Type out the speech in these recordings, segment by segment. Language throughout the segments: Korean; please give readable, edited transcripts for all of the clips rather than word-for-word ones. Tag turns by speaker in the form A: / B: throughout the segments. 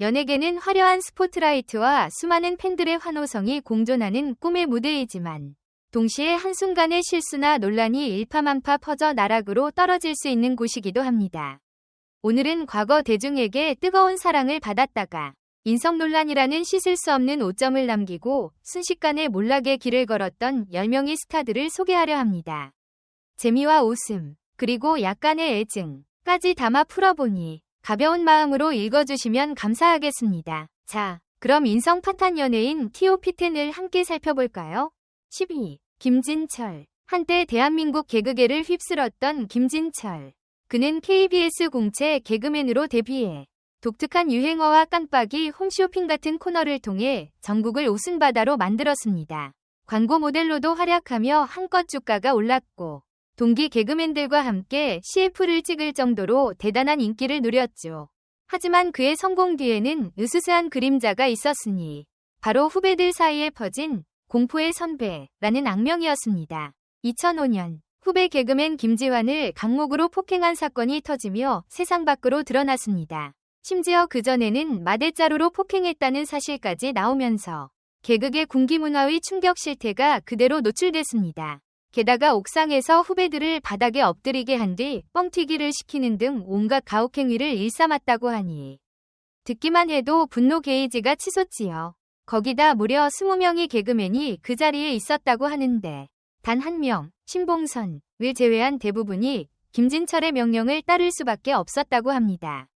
A: 연예계는 화려한 스포트라이트와 수많은 팬들의 환호성이 공존하는 꿈의 무대이지만 동시에 한순간의 실수나 논란이 일파만파 퍼져 나락으로 떨어질 수 있는 곳이기도 합니다. 오늘은 과거 대중에게 뜨거운 사랑을 받았다가 인성 논란이라는 씻을 수 없는 오점을 남기고 순식간에 몰락의 길을 걸었던 10명의 스타들을 소개하려 합니다. 재미와 웃음, 그리고 약간의 애증까지 담아 풀어보니 가벼운 마음으로 읽어주시면 감사하겠습니다. 자, 그럼 인성 파탄 연예인 TOP10을 함께 살펴볼까요? 12. 김진철. 한때 대한민국 개그계를 휩쓸었던 김진철. 그는 KBS 공채 개그맨으로 데뷔해 독특한 유행어와 깜빡이 홈쇼핑 같은 코너를 통해 전국을 웃음바다로 만들었습니다. 광고 모델로도 활약하며 한껏 주가가 올랐고 동기 개그맨들과 함께 CF를 찍을 정도로 대단한 인기를 누렸죠. 하지만 그의 성공 뒤에는 으스스한 그림자가 있었으니 바로 후배들 사이에 퍼진 공포의 선배라는 악명이었습니다. 2005년 후배 개그맨 김지환을 강목으로 폭행한 사건이 터지며 세상 밖으로 드러났습니다. 심지어 그전에는 마대자루로 폭행했다는 사실까지 나오면서 개그계 군기문화의 충격 실태가 그대로 노출됐습니다. 게다가 옥상에서 후배들을 바닥에 엎드리게 한 뒤 뻥튀기를 시키는 등 온갖 가혹행위를 일삼았다고 하니 듣기만 해도 분노 게이지가 치솟지요. 거기다 무려 20명의 개그맨이 그 자리에 있었다고 하는데 단 한 명, 신봉선을 제외한 대부분이 김진철의 명령을 따를 수밖에 없었다고 합니다.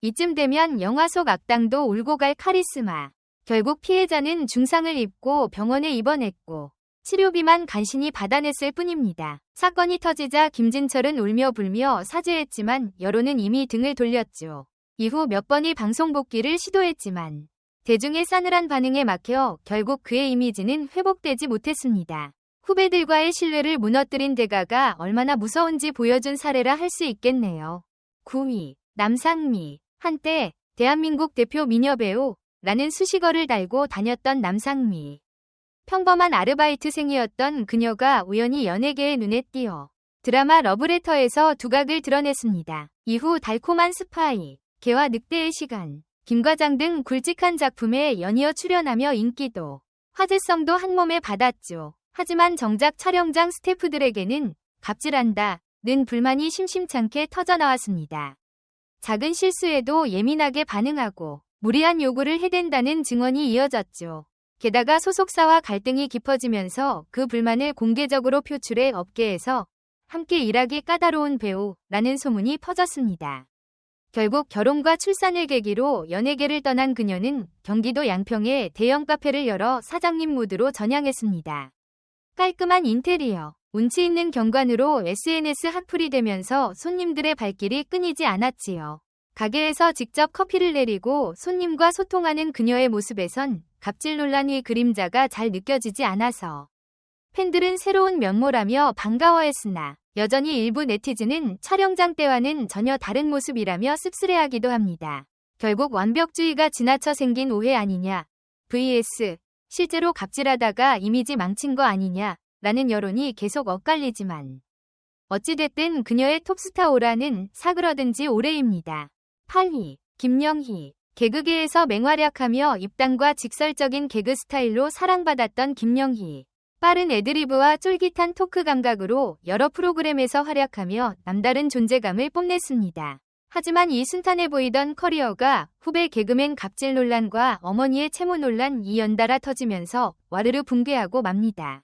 A: 이쯤 되면 영화 속 악당도 울고 갈 카리스마. 결국 피해자는 중상을 입고 병원에 입원했고 치료비만 간신히 받아냈을 뿐입니다. 사건이 터지자 김진철은 울며 불며 사죄했지만 여론은 이미 등을 돌렸죠. 이후 몇 번의 방송 복귀를 시도했지만 대중의 싸늘한 반응에 막혀 결국 그의 이미지는 회복되지 못했습니다. 후배들과의 신뢰를 무너뜨린 대가가 얼마나 무서운지 보여준 사례라 할 수 있겠네요. 9위. 남상미. 한때 대한민국 대표 미녀배우라는 수식어를 달고 다녔던 남상미. 평범한 아르바이트생이었던 그녀가 우연히 연예계의 눈에 띄어 드라마 러브레터에서 두각을 드러냈습니다. 이후 달콤한 스파이, 개와 늑대의 시간, 김과장 등 굵직한 작품에 연이어 출연하며 인기도, 화제성도 한몸에 받았죠. 하지만 정작 촬영장 스태프들에게는 갑질한다는 불만이 심심찮게 터져나왔습니다. 작은 실수에도 예민하게 반응하고 무리한 요구를 해댄다는 증언이 이어졌죠. 게다가 소속사와 갈등이 깊어지면서 그 불만을 공개적으로 표출해 업계에서 함께 일하기 까다로운 배우라는 소문이 퍼졌습니다. 결국 결혼과 출산을 계기로 연예계를 떠난 그녀는 경기도 양평에 대형 카페를 열어 사장님 모드로 전향했습니다. 깔끔한 인테리어, 운치 있는 경관으로 SNS 핫플이 되면서 손님들의 발길이 끊이지 않았지요. 가게에서 직접 커피를 내리고 손님과 소통하는 그녀의 모습에선 갑질 논란의 그림자가 잘 느껴지지 않아서 팬들은 새로운 면모라며 반가워했으나 여전히 일부 네티즌은 촬영장 때와는 전혀 다른 모습이라며 씁쓸해하기도 합니다. 결국 완벽주의가 지나쳐 생긴 오해 아니냐 vs 실제로 갑질하다가 이미지 망친 거 아니냐 라는 여론이 계속 엇갈리지만 어찌됐든 그녀의 톱스타 오라는 사그러든 지 오래입니다. 8위. 김영희. 개그계에서 맹활약하며 입담과 직설적인 개그 스타일로 사랑받았던 김영희. 빠른 애드리브와 쫄깃한 토크 감각으로 여러 프로그램에서 활약하며 남다른 존재감을 뽐냈습니다. 하지만 이 순탄해 보이던 커리어가 후배 개그맨 갑질 논란과 어머니의 채무 논란이 연달아 터지면서 와르르 붕괴하고 맙니다.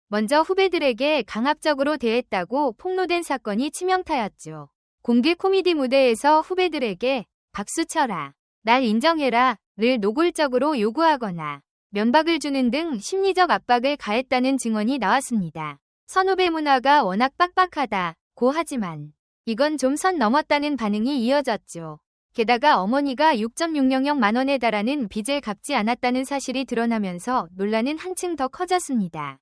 A: 먼저 후배들에게 강압적으로 대했다고 폭로된 사건이 치명타였죠. 공개 코미디 무대에서 후배들에게 박수 쳐라, 날 인정해라 를 노골적으로 요구하거나 면박을 주는 등 심리적 압박을 가했다는 증언이 나왔습니다. 선후배 문화가 워낙 빡빡하다고 하지만 이건 좀 선 넘었다는 반응이 이어졌죠. 게다가 어머니가 6.600만 원에 달하는 빚을 갚지 않았다는 사실이 드러나면서 논란은 한층 더 커졌습니다.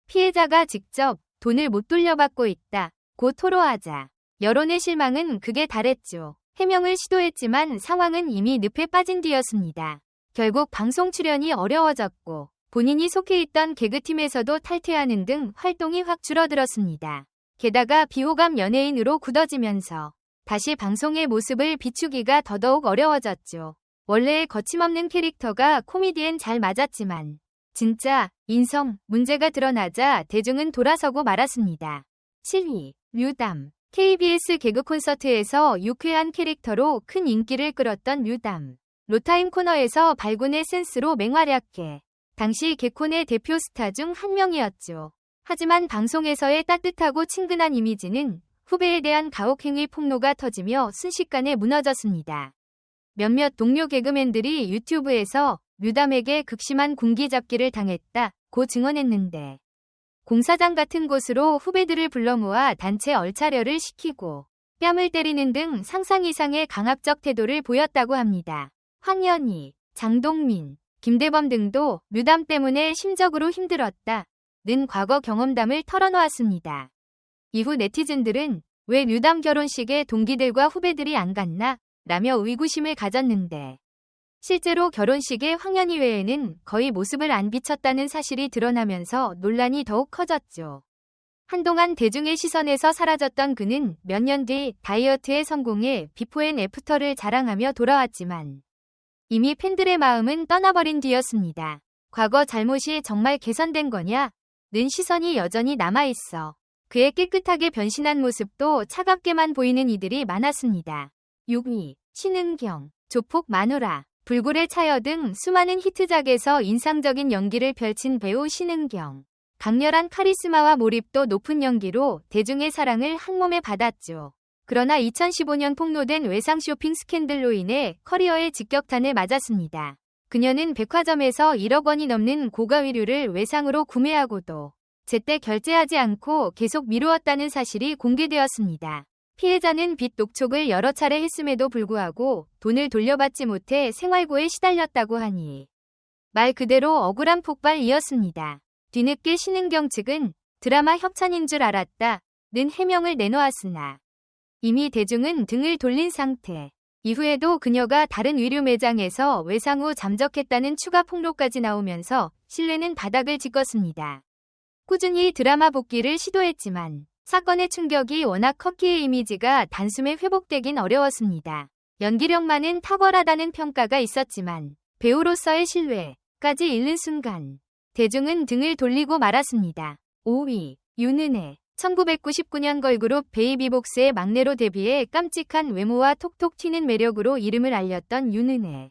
A: 피해자가 직접 돈을 못 돌려받고 있다고 토로하자 여론의 실망은 극에 달했죠. 해명을 시도했지만 상황은 이미 늪에 빠진 뒤였습니다. 결국 방송 출연이 어려워졌고 본인이 속해 있던 개그팀에서도 탈퇴하는 등 활동이 확 줄어들었습니다. 게다가 비호감 연예인으로 굳어지면서 다시 방송의 모습을 비추기가 더더욱 어려워졌죠. 원래의 거침없는 캐릭터가 코미디엔 잘 맞았지만 진짜 인성 문제가 드러나자 대중은 돌아서고 말았습니다. 7위 뮤담. KBS 개그 콘서트에서 유쾌한 캐릭터로 큰 인기를 끌었던 뮤담. 로타임 코너에서 발군의 센스로 맹활약해 당시 개콘의 대표 스타 중 한 명이었죠. 하지만 방송에서의 따뜻하고 친근한 이미지는 후배에 대한 가혹행위 폭로가 터지며 순식간에 무너졌습니다. 몇몇 동료 개그맨들이 유튜브에서 뮤담에게 극심한 군기잡기를 당했다고 증언했는데 공사장 같은 곳으로 후배들을 불러 모아 단체 얼차려를 시키고 뺨을 때리는 등 상상 이상의 강압적 태도를 보였다고 합니다. 황현희, 장동민, 김대범 등도 뮤담 때문에 심적으로 힘들었다는 과거 경험담을 털어놓았습니다. 이후 네티즌들은 왜 뮤담 결혼식에 동기들과 후배들이 안 갔나? 라며 의구심을 가졌는데 실제로 결혼식에 황현희 외에는 거의 모습을 안 비쳤다는 사실이 드러나면서 논란이 더욱 커졌죠. 한동안 대중의 시선에서 사라졌던 그는 몇 년 뒤 다이어트에 성공해 비포 앤 애프터를 자랑하며 돌아왔지만 이미 팬들의 마음은 떠나버린 뒤였습니다. 과거 잘못이 정말 개선된 거냐? 는 시선이 여전히 남아있어 그의 깨끗하게 변신한 모습도 차갑게만 보이는 이들이 많았습니다. 6위 신은경, 조폭 마누라, 불굴의 차여 등 수많은 히트작에서 인상적인 연기를 펼친 배우 신은경. 강렬한 카리스마와 몰입도 높은 연기로 대중의 사랑을 한몸에 받았죠. 그러나 2015년 폭로된 외상 쇼핑 스캔들로 인해 커리어의 직격탄을 맞았습니다. 그녀는 백화점에서 1억 원이 넘는 고가 의류를 외상으로 구매하고도 제때 결제하지 않고 계속 미루었다는 사실이 공개되었습니다. 피해자는 빚 녹촉을 여러 차례 했음에도 불구하고 돈을 돌려받지 못해 생활고에 시달렸다고 하니 말 그대로 억울한 폭발이었습니다. 뒤늦게 신은경 측은 드라마 협찬인 줄 알았다는 해명을 내놓았으나 이미 대중은 등을 돌린 상태. 이후에도 그녀가 다른 의류 매장에서 외상 후 잠적했다는 추가 폭로까지 나오면서 신뢰는 바닥을 찍었습니다. 꾸준히 드라마 복귀를 시도했지만 사건의 충격이 워낙 컸기에 이미지가 단숨에 회복되긴 어려웠습니다. 연기력만은 탁월하다는 평가가 있었지만 배우로서의 신뢰까지 잃는 순간 대중은 등을 돌리고 말았습니다. 5위 윤은혜. 1999년 걸그룹 베이비복스의 막내로 데뷔해 깜찍한 외모와 톡톡 튀는 매력으로 이름을 알렸던 윤은혜.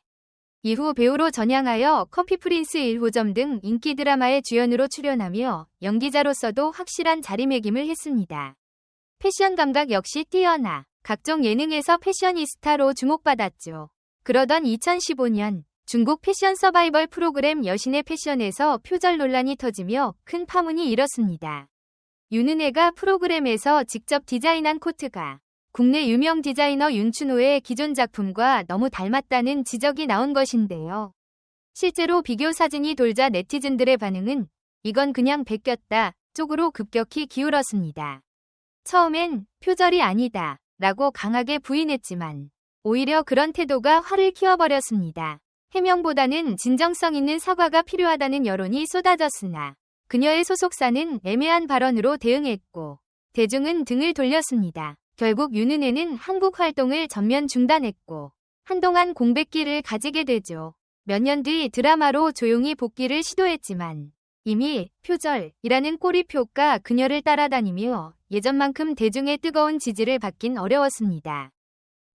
A: 이후 배우로 전향하여 커피 프린스 1호점 등 인기 드라마의 주연으로 출연하며 연기자로서도 확실한 자리매김을 했습니다. 패션 감각 역시 뛰어나 각종 예능에서 패셔니스타로 주목받았죠. 그러던 2015년 중국 패션 서바이벌 프로그램 여신의 패션에서 표절 논란이 터지며 큰 파문이 일었습니다. 윤은혜가 프로그램에서 직접 디자인한 코트가 국내 유명 디자이너 윤춘호의 기존 작품과 너무 닮았다는 지적이 나온 것인데요. 실제로 비교 사진이 돌자 네티즌들의 반응은 이건 그냥 베꼈다 쪽으로 급격히 기울었습니다. 처음엔 표절이 아니다 라고 강하게 부인했지만 오히려 그런 태도가 화를 키워버렸습니다. 해명보다는 진정성 있는 사과가 필요하다는 여론이 쏟아졌으나 그녀의 소속사는 애매한 발언으로 대응했고 대중은 등을 돌렸습니다. 결국 윤은혜는 한국 활동을 전면 중단했고 한동안 공백기를 가지게 되죠. 몇 년 뒤 드라마로 조용히 복귀를 시도했지만 이미 표절이라는 꼬리표가 그녀를 따라다니며 예전만큼 대중의 뜨거운 지지를 받긴 어려웠습니다.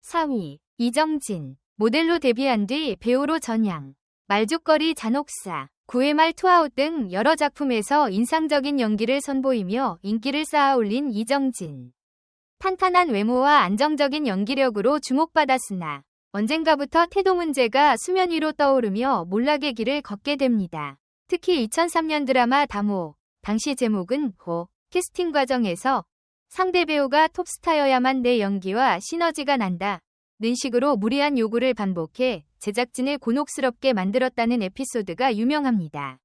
A: 4위 이정진. 모델로 데뷔한 뒤 배우로 전향. 말죽거리 잔혹사, 9회 말 투아웃 등 여러 작품에서 인상적인 연기를 선보이며 인기를 쌓아올린 이정진. 탄탄한 외모와 안정적인 연기력으로 주목받았으나 언젠가부터 태도 문제가 수면 위로 떠오르며 몰락의 길을 걷게 됩니다. 특히 2003년 드라마 다모, 당시 제목은 호, 캐스팅 과정에서 상대 배우가 톱스타여야만 내 연기와 시너지가 난다. 는 식으로 무리한 요구를 반복해 제작진을 곤혹스럽게 만들었다는 에피소드가 유명합니다.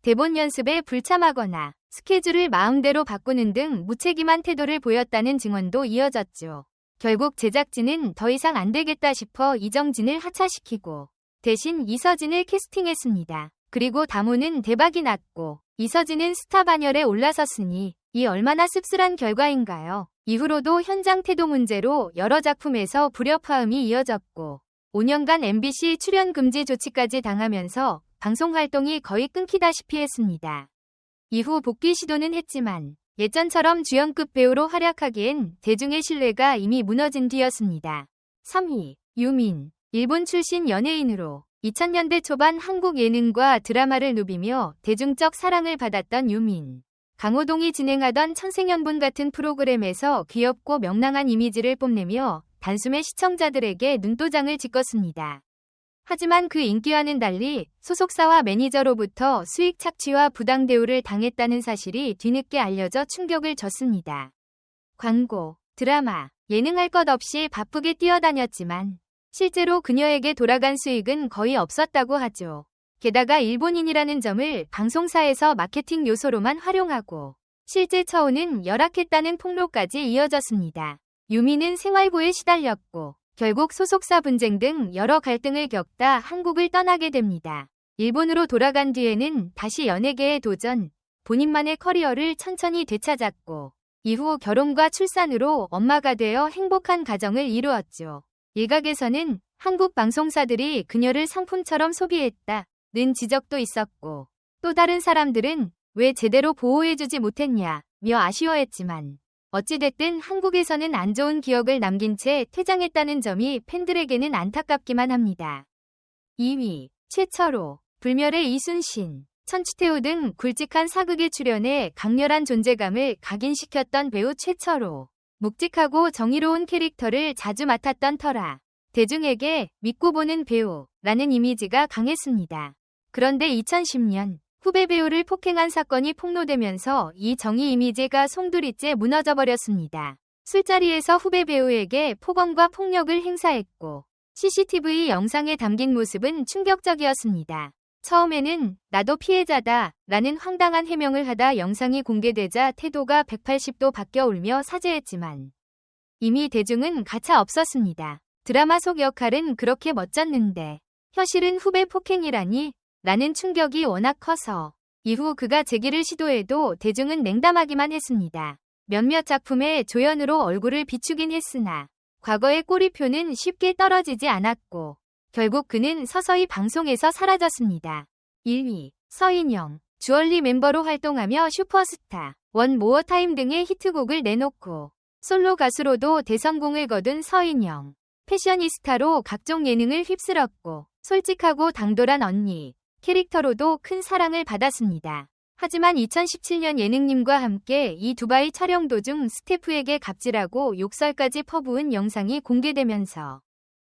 A: 대본 연습에 불참하거나 스케줄을 마음대로 바꾸는 등 무책임한 태도를 보였다는 증언도 이어졌죠. 결국 제작진은 더 이상 안 되겠다 싶어 이정진을 하차시키고 대신 이서진을 캐스팅했습니다. 그리고 다모는 대박이 났고 이서진은 스타 반열에 올라섰으니 이 얼마나 씁쓸한 결과인가요? 이후로도 현장 태도 문제로 여러 작품에서 불협화음이 이어졌고 5년간 MBC 출연 금지 조치까지 당하면서 방송 활동이 거의 끊기다시피 했습니다. 이후 복귀 시도는 했지만 예전처럼 주연급 배우로 활약하기엔 대중의 신뢰가 이미 무너진 뒤였습니다. 3위, 유민. 일본 출신 연예인으로 2000년대 초반 한국 예능과 드라마를 누비며 대중적 사랑을 받았던 유민. 강호동이 진행하던 천생연분 같은 프로그램에서 귀엽고 명랑한 이미지를 뽐내며 단숨에 시청자들에게 눈도장을 찍었습니다. 하지만 그 인기와는 달리 소속사와 매니저로부터 수익 착취와 부당 대우를 당했다는 사실이 뒤늦게 알려져 충격을 줬습니다. 광고, 드라마, 예능 할 것 없이 바쁘게 뛰어다녔지만 실제로 그녀에게 돌아간 수익은 거의 없었다고 하죠. 게다가 일본인이라는 점을 방송사에서 마케팅 요소로만 활용하고 실제 처우는 열악했다는 폭로까지 이어졌습니다. 유미는 생활고에 시달렸고 결국 소속사 분쟁 등 여러 갈등을 겪다 한국을 떠나게 됩니다. 일본으로 돌아간 뒤에는 다시 연예계에 도전, 본인만의 커리어를 천천히 되찾았고 이후 결혼과 출산으로 엄마가 되어 행복한 가정을 이루었죠. 일각에서는 한국 방송사들이 그녀를 상품처럼 소비했다는 지적도 있었고 또 다른 사람들은 왜 제대로 보호해주지 못했냐며 아쉬워했지만 어찌됐든 한국에서는 안 좋은 기억을 남긴 채 퇴장했다는 점이 팬들에게는 안타깝기만 합니다. 2위, 최철호. 불멸의 이순신, 천추태우 등 굵직한 사극에 출연해 강렬한 존재감을 각인시켰던 배우 최철호. 묵직하고 정의로운 캐릭터를 자주 맡았던 터라 대중에게 믿고 보는 배우라는 이미지가 강했습니다. 그런데 2010년 후배 배우를 폭행한 사건이 폭로되면서 이 정의 이미지가 송두리째 무너져버렸습니다. 술자리에서 후배 배우에게 폭언과 폭력을 행사했고 CCTV 영상에 담긴 모습은 충격적이었습니다. 처음에는 나도 피해자다 라는 황당한 해명을 하다 영상이 공개되자 태도가 180도 바뀌어 울며 사죄했지만 이미 대중은 가차 없었습니다. 드라마 속 역할은 그렇게 멋졌는데 현실은 후배 폭행이라니 라는 충격이 워낙 커서 이후 그가 재기를 시도해도 대중은 냉담하기만 했습니다. 몇몇 작품에 조연으로 얼굴을 비추긴 했으나 과거의 꼬리표는 쉽게 떨어지지 않았고 결국 그는 서서히 방송에서 사라졌습니다. 1위, 서인영. 주얼리 멤버로 활동하며 슈퍼스타, 원 모어 타임 등의 히트곡을 내놓고 솔로 가수로도 대성공을 거둔 서인영. 패셔니스타로 각종 예능을 휩쓸었고 솔직하고 당돌한 언니 캐릭터로도 큰 사랑을 받았습니다. 하지만 2017년 예능님과 함께 이 두바이 촬영 도중 스태프에게 갑질하고 욕설까지 퍼부은 영상이 공개되면서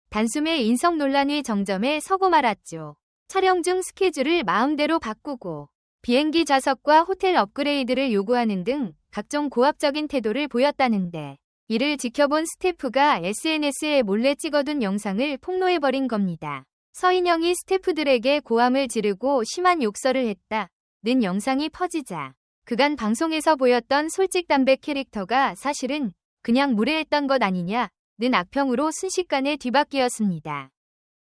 A: 단숨에 인성 논란의 정점에 서고 말았죠. 촬영 중 스케줄을 마음대로 바꾸고 비행기 좌석과 호텔 업그레이드를 요구하는 등 각종 고압적인 태도를 보였다는데 이를 지켜본 스태프가 SNS에 몰래 찍어둔 영상을 폭로해버린 겁니다. 서인영이 스태프들에게 고함을 지르고 심한 욕설을 했다는 영상이 퍼지자 그간 방송에서 보였던 솔직담백 캐릭터가 사실은 그냥 무례했던 것 아니냐는 악평으로 순식간에 뒤바뀌었습니다.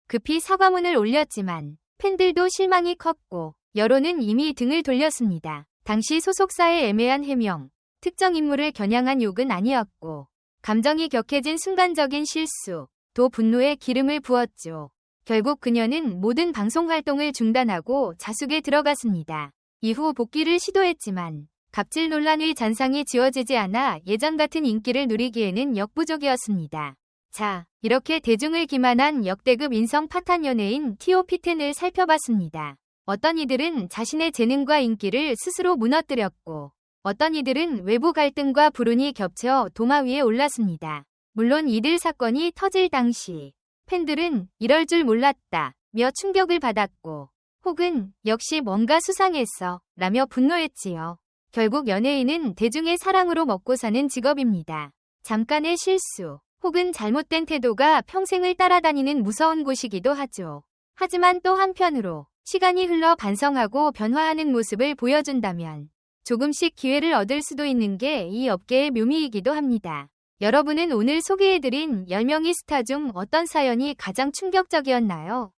A: 급히 사과문을 올렸지만 팬들도 실망이 컸고 여론은 이미 등을 돌렸습니다. 당시 소속사의 애매한 해명, 특정 인물을 겨냥한 욕은 아니었고 감정이 격해진 순간적인 실수, 또 분노에 기름을 부었죠. 결국 그녀는 모든 방송 활동을 중단하고 자숙에 들어갔습니다. 이후 복귀를 시도했지만 갑질 논란의 잔상이 지워지지 않아 예전 같은 인기를 누리기에는 역부족이었습니다. 자, 이렇게 대중을 기만한 역대급 인성 파탄 연예인 TOP10을 살펴봤습니다. 어떤 이들은 자신의 재능과 인기를 스스로 무너뜨렸고 어떤 이들은 외부 갈등과 불운이 겹쳐 도마 위에 올랐습니다. 물론 이들 사건이 터질 당시 팬들은 이럴 줄 몰랐다 며 충격을 받았고 혹은 역시 뭔가 수상했어 라며 분노했지요. 결국 연예인은 대중의 사랑으로 먹고 사는 직업입니다. 잠깐의 실수 혹은 잘못된 태도가 평생을 따라다니는 무서운 곳이기도 하죠. 하지만 또 한편으로 시간이 흘러 반성하고 변화하는 모습을 보여준다면 조금씩 기회를 얻을 수도 있는 게 이 업계의 묘미이기도 합니다. 여러분은 오늘 소개해드린 10명의 스타 중 어떤 사연이 가장 충격적이었나요?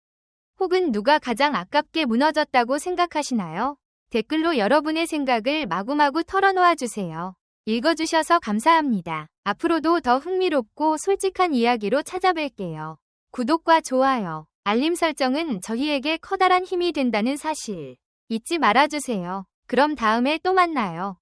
A: 혹은 누가 가장 아깝게 무너졌다고 생각하시나요? 댓글로 여러분의 생각을 마구마구 털어놓아 주세요. 읽어주셔서 감사합니다. 앞으로도 더 흥미롭고 솔직한 이야기로 찾아뵐게요. 구독과 좋아요, 알림 설정은 저희에게 커다란 힘이 된다는 사실 잊지 말아주세요. 그럼 다음에 또 만나요.